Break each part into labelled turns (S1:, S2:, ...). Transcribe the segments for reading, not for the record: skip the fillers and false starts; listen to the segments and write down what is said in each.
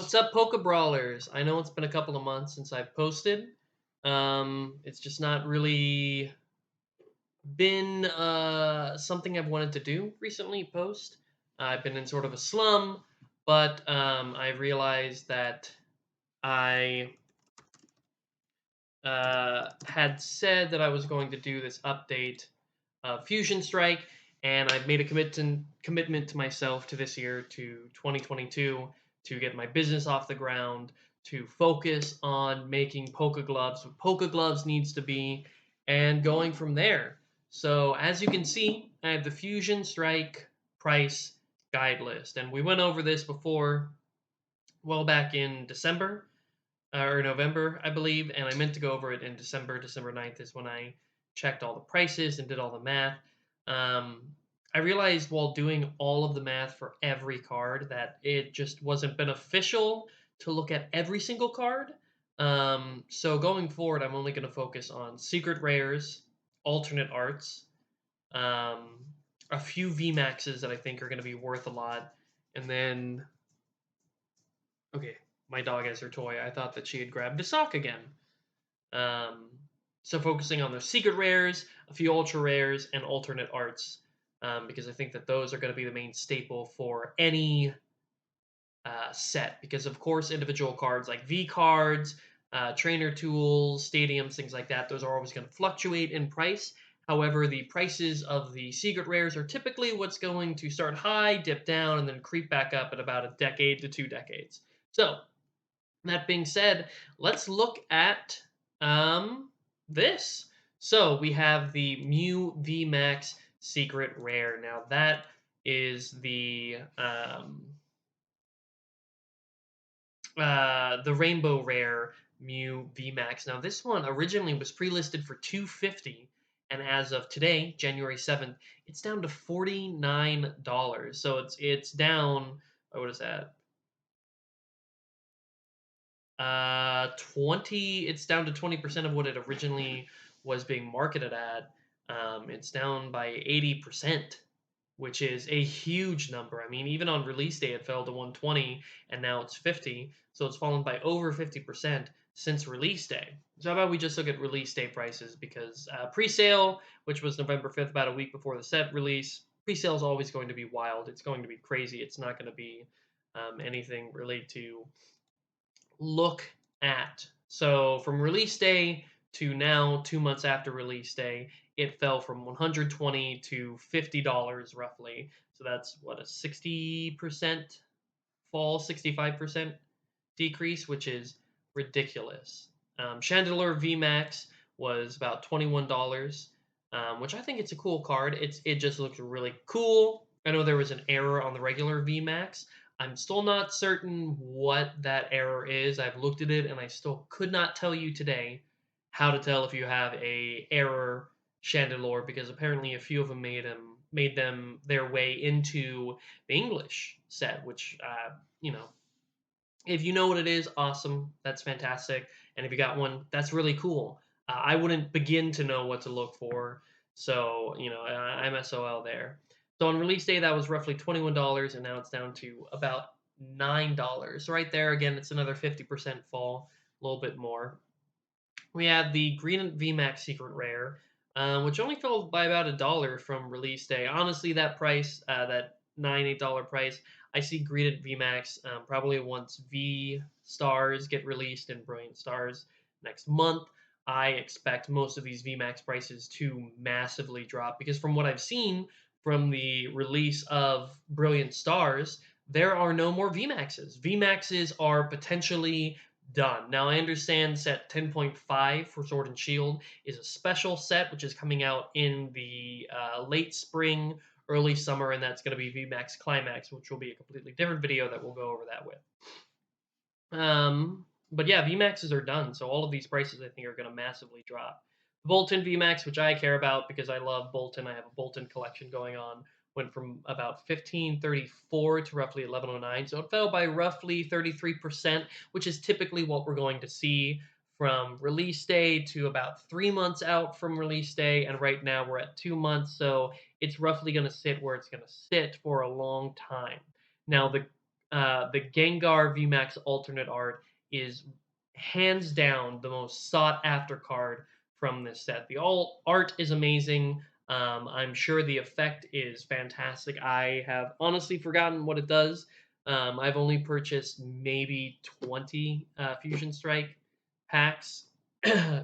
S1: What's up, Poke Brawlers? I know it's been a couple of months since I've posted. It's just not really been something I've wanted to do recently. Post. I've been in sort of a slum, but I realized that I had said that I was going to do this update of Fusion Strike, and I've made a commitment to myself to this year, to 2022, to get my business off the ground, to focus on making PokeGloves what PokeGloves needs to be, and going from there. So as you can see, I have the Fusion Strike price guide list, and we went over this before, well back in December or November, I believe, and I meant to go over it in December. December 9th is when I checked all the prices and did all the math. Um, I realized while doing all of the math for every card that it just wasn't beneficial to look at every single card. So going forward, I'm only going to focus on secret rares, alternate arts, um, a few VMAXs that I think are going to be worth a lot, and then okay, my dog has her toy. I thought that she had grabbed a sock again. Um, so focusing on the secret rares, a few ultra rares, and alternate arts, because I think that those are going to be the main staple for any set. Because of course, individual cards like V cards, trainer tools, stadiums, things like that, those are always going to fluctuate in price. However, the prices of the secret rares are typically what's going to start high, dip down, and then creep back up in about a decade to 2 decades. So that being said, let's look at this. So we have the Mew VMAX Secret Rare. Now that is the Rainbow Rare Mew VMAX. Now this one originally was pre-listed for 250, and as of today, January 7th, it's down to $49. So it's down. What is that? 20, it's down to 20% of what it originally was being marketed at. It's down by 80%, which is a huge number. I mean, even on release day, it fell to 120, and now it's 50. So it's fallen by over 50% since release day. So how about we just look at release day prices? Because pre-sale, which was November 5th, about a week before the set release, pre-sale is always going to be wild. It's going to be crazy. It's not going to be anything really to look at. So from release day to now, 2 months after release day, it fell from 120 to $50 roughly. So that's what, a 60% fall, 65% decrease, which is ridiculous. Chandelier VMAX was about $21, which I think it's a cool card. It just looks really cool. I know there was an error on the regular VMAX. I'm still not certain what that error is. I've looked at it and I still could not tell you today how to tell if you have a error Chandelure, because apparently a few of them made them their way into the English set, which if you know what it is, awesome. That's fantastic. And if you got one, that's really cool. I wouldn't begin to know what to look for. So, I'm SOL there. So on release day, that was roughly $21, and now it's down to about $9. So right there, again, it's another 50% fall, a little bit more. We have the Green VMAX Secret Rare, which only fell by about $1 from release day. Honestly, that price, that $8 price, I see Green VMAX probably once V Stars get released and Brilliant Stars next month. I expect most of these VMAX prices to massively drop, because from what I've seen from the release of Brilliant Stars, there are no more VMAXs. VMAXs are potentially done. Now, I understand set 10.5 for Sword and Shield is a special set, which is coming out in the late spring, early summer, and that's going to be VMAX Climax, which will be a completely different video that we'll go over that with. But yeah, VMAXs are done, so all of these prices I think are going to massively drop. Bolton VMAX, which I care about because I love Bolton, I have a Bolton collection going on, went from about 1534 to roughly 1109, so it fell by roughly 33%, which is typically what we're going to see from release day to about 3 months out from release day, and right now we're at 2 months, so it's roughly going to sit where it's going to sit for a long time. Now, the the Gengar VMAX alternate art is hands down the most sought after card from this set. The all art is amazing. I'm sure the effect is fantastic. I have honestly forgotten what it does. I've only purchased maybe 20 Fusion Strike packs,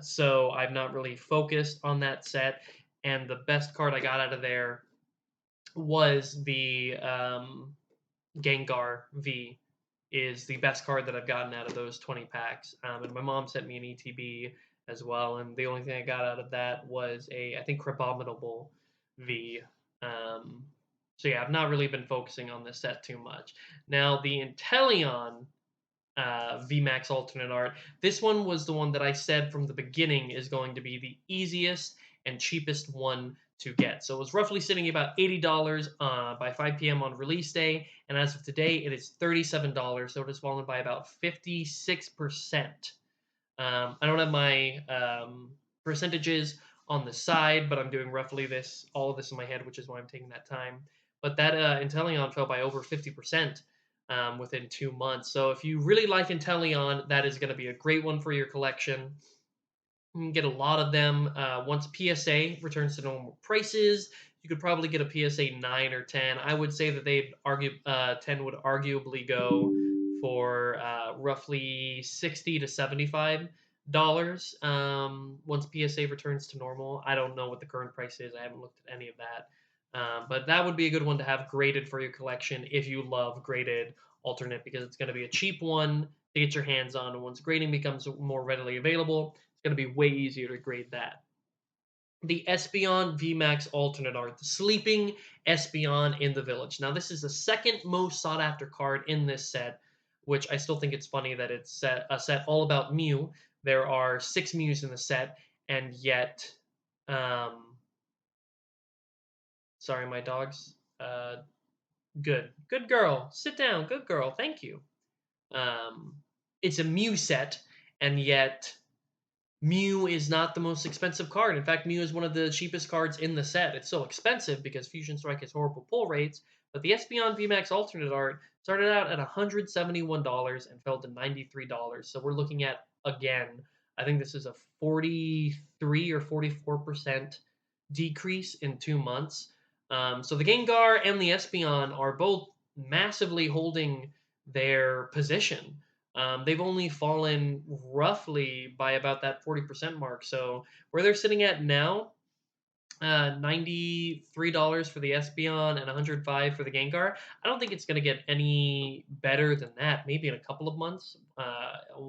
S1: so I've not really focused on that set. And the best card I got out of there was the Gengar V is the best card that I've gotten out of those 20 packs. And my mom sent me an ETB as well, and the only thing I got out of that was I think Crabominable V. Um, so yeah, I've not really been focusing on this set too much. Now the Inteleon VMAX alternate art. This one was the one that I said from the beginning is going to be the easiest and cheapest one to get. So it was roughly sitting about $80 by 5 p.m. on release day, and as of today, it is $37. So it has fallen by about 56%. I don't have my percentages on the side, but I'm doing roughly all of this in my head, which is why I'm taking that time. But that Inteleon fell by over 50% within 2 months. So if you really like Inteleon, that is going to be a great one for your collection. You can get a lot of them. Once PSA returns to normal prices, you could probably get a PSA 9 or 10. I would say that 10 would arguably go for roughly 60 to $75 once PSA returns to normal. I don't know what the current price is. I haven't looked at any of that. But that would be a good one to have graded for your collection if you love graded alternate, because it's going to be a cheap one to get your hands on. And once grading becomes more readily available, it's going to be way easier to grade that. The Espeon VMAX alternate art, the sleeping Espeon in the village. Now, this is the second most sought after card in this set, which I still think it's funny that it's a set all about Mew. There are 6 Mews in the set, and yet, sorry, my dogs. Good girl. Sit down. Good girl. Thank you. Um, it's a Mew set, and yet Mew is not the most expensive card. In fact, Mew is one of the cheapest cards in the set. It's so expensive because Fusion Strike has horrible pull rates, but the Espeon VMAX alternate art started out at $171 and fell to $93. So we're looking at, again, I think this is a 43 or 44% decrease in 2 months. So the Gengar and the Espeon are both massively holding their position. They've only fallen roughly by about that 40% mark. So where they're sitting at now, $93 for the Espeon and $105 for the Gengar. I don't think it's going to get any better than that. Maybe in a couple of months,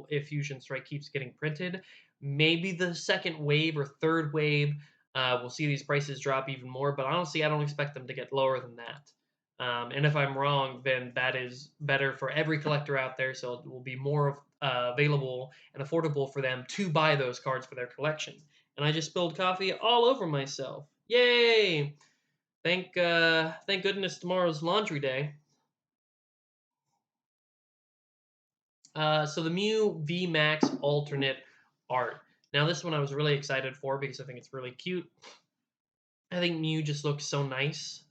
S1: if Fusion Strike keeps getting printed. Maybe the second wave or third wave, we'll see these prices drop even more. But honestly, I don't expect them to get lower than that. And if I'm wrong, then that is better for every collector out there. So it will be more available and affordable for them to buy those cards for their collection. And I just spilled coffee all over myself. Yay! Thank goodness tomorrow's laundry day. So the Mew V Max alternate art. Now this one I was really excited for because I think it's really cute. I think Mew just looks so nice.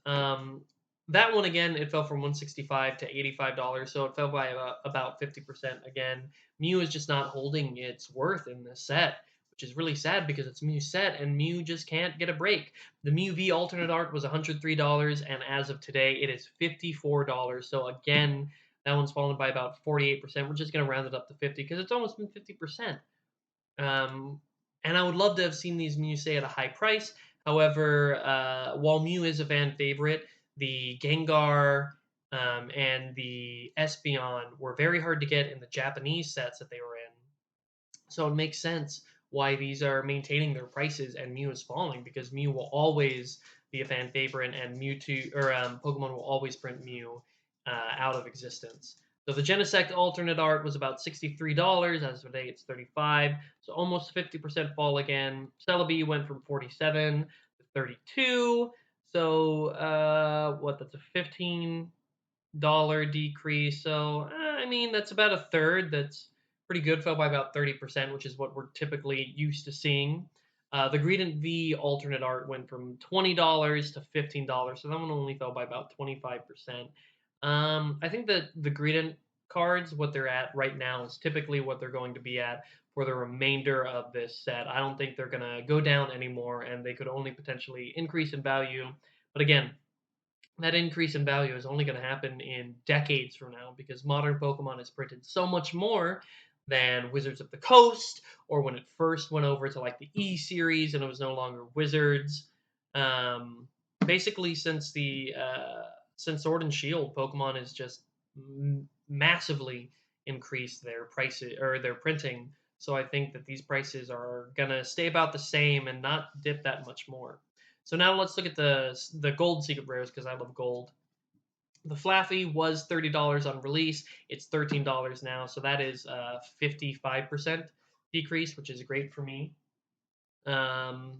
S1: That one again, it fell from 165 to $85, so it fell by about 50% again. Mew is just not holding its worth in this set, which is really sad because it's Mew's set and Mew just can't get a break. The Mew V alternate art was $103, and as of today, it is $54. So again, that one's fallen by about 48%. We're just gonna round it up to 50 because it's almost been 50%. Um, and I would love to have seen these Mew stay at a high price. However, while Mew is a fan favorite, the Gengar and the Espeon were very hard to get in the Japanese sets that they were in. So it makes sense why these are maintaining their prices and Mew is falling, because Mew will always be a fan favorite and Pokemon will always print Mew out of existence. So the Genesect alternate art was about $63. As of today, it's $35. So almost 50% fall again. Celebi went from 47 to 32. So that's a $15 decrease. So I mean, that's about a third. That's pretty good. Fell by about 30%, which is what we're typically used to seeing. The Greedent V alternate art went from $20 to $15, so that one only fell by about 25%. I think that the gradient cards, what they're at right now, is typically what they're going to be at for the remainder of this set. I don't think they're gonna go down anymore, and they could only potentially increase in value. But again, that increase in value is only going to happen in decades from now because modern Pokemon is printed so much more than Wizards of the Coast or when it first went over to like the E series and it was no longer Wizards. Um, Basically, since Sword and Shield, Pokemon has just massively increased their prices or their printing. So I think that these prices are gonna stay about the same and not dip that much more. So now let's look at the gold secret rares because I love gold. The Flaffy was $30 on release. It's $13 now, so that is a 55% decrease, which is great for me. Um,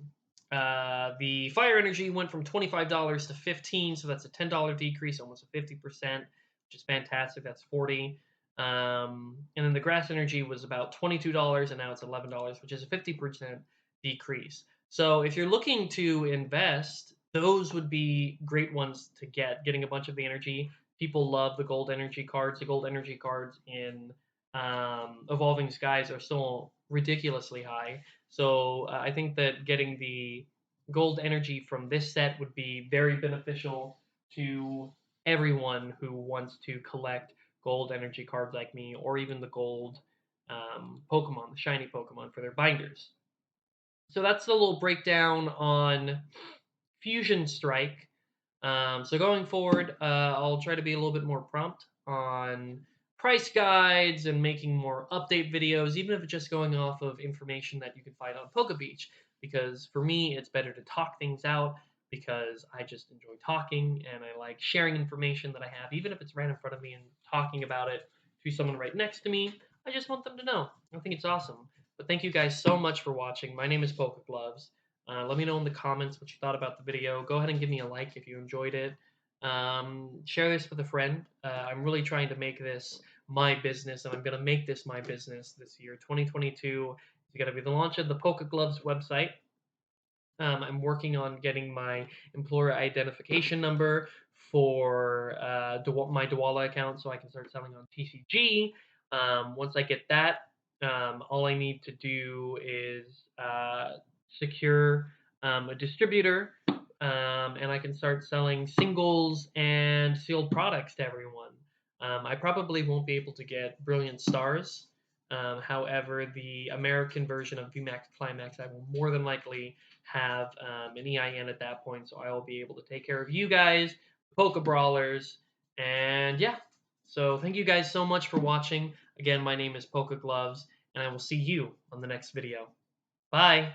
S1: the Fire Energy went from $25 to 15, so that's a $10 decrease, almost a 50%, which is fantastic. That's 40. And then the Grass Energy was about $22, and now it's $11, which is a 50% decrease. So if you're looking to invest, those would be great ones to get. Getting a bunch of the energy. People love the gold energy cards. The gold energy cards in Evolving Skies are still ridiculously high. So I think that getting the gold energy from this set would be very beneficial to everyone who wants to collect gold energy cards like me, or even the gold Pokemon, the shiny Pokemon for their binders. So that's the little breakdown on Fusion Strike. So going forward, I'll try to be a little bit more prompt on price guides and making more update videos, even if it's just going off of information that you can find on PokeBeach. Because for me, it's better to talk things out because I just enjoy talking and I like sharing information that I have, even if it's right in front of me and talking about it to someone right next to me. I just want them to know. I think it's awesome. But thank you guys so much for watching. My name is PokeGloves. Let me know in the comments what you thought about the video. Go ahead and give me a like if you enjoyed it. Share this with a friend. I'm really trying to make this my business, and I'm going to make this my business this year. 2022 is going to be the launch of the PokeGloves website. I'm working on getting my employer identification number for my Dwala account so I can start selling on TCG. Once I get that, all I need to do is secure a distributor and I can start selling singles and sealed products to everyone. I probably won't be able to get Brilliant Stars. However, the American version of VMAX Climax, I will more than likely have an EIN at that point, so I will be able to take care of you guys, Poke Brawlers, and yeah. So thank you guys so much for watching. Again, my name is PokeGloves, and I will see you on the next video. Bye!